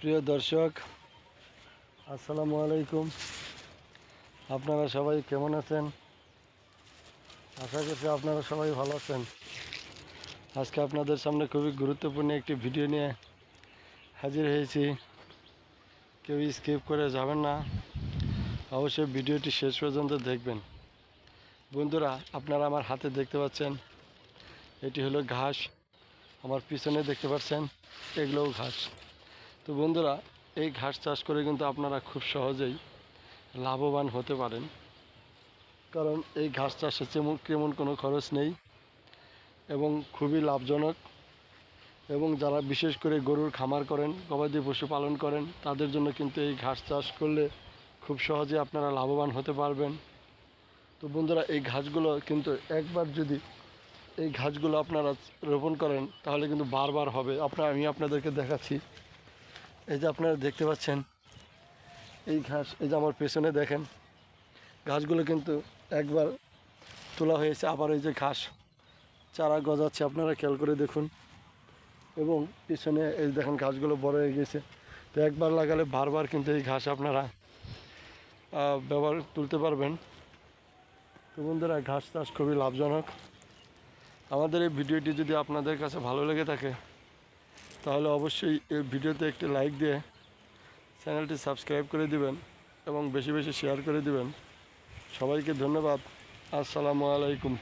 প্রিয় দর্শক, আসসালামু আলাইকুম। আপনারা সবাই কেমন আছেন? আশা করছি আপনারা সবাই ভালো আছেন। আজকে আপনাদের সামনে খুবই গুরুত্বপূর্ণ একটি ভিডিও নিয়ে হাজির হয়েছি। কেউ স্কিপ করে যাবেন না, অবশ্যই ভিডিওটি শেষ পর্যন্ত দেখবেন। বন্ধুরা, আপনারা আমার হাতে দেখতে পাচ্ছেন, এটি হলো ঘাস। আমার পিছনে দেখতে পাচ্ছেন, এগুলোও ঘাস। তো বন্ধুরা, এই ঘাস চাষ করে কিন্তু আপনারা খুব সহজেই লাভবান হতে পারেন, কারণ এই ঘাস চাষে তেমন কোনো খরচ নেই এবং খুবই লাভজনক। এবং যারা বিশেষ করে গরুর খামার করেন, গবাদি পশু পালন করেন, তাদের জন্য কিন্তু এই ঘাস চাষ করলে খুব সহজে আপনারা লাভবান হতে পারবেন। তো বন্ধুরা, এই ঘাসগুলো কিন্তু একবার যদি এই ঘাসগুলো আপনারা রোপণ করেন, তাহলে কিন্তু বারবার হবে। আমি আপনাদেরকে দেখাচ্ছি। এই যে আপনারা দেখতে পাচ্ছেন এই ঘাস, এই যে আমার পেছনে দেখেন, ঘাসগুলো কিন্তু একবার তোলা হয়েছে, আবার এই যে ঘাস চারা গজাচ্ছে, আপনারা খেয়াল করে দেখুন। এবং পিছনে এই দেখেন ঘাসগুলো বড় হয়ে গেছে। তো একবার লাগালে বারবার কিন্তু এই ঘাস আপনারা ব্যবহার তুলতে পারবেন। তো বন্ধুরা, ঘাস চাষ খুবই লাভজনক। আমাদের এই ভিডিওটি যদি আপনাদের কাছে ভালো লেগে থাকে, তাহলে অবশ্যই এই ভিডিওতে একটি লাইক দিয়ে চ্যানেলটি সাবস্ক্রাইব করে দিবেন এবং বেশি বেশি শেয়ার করে দিবেন। সবাইকে ধন্যবাদ। আসসালামু আলাইকুম।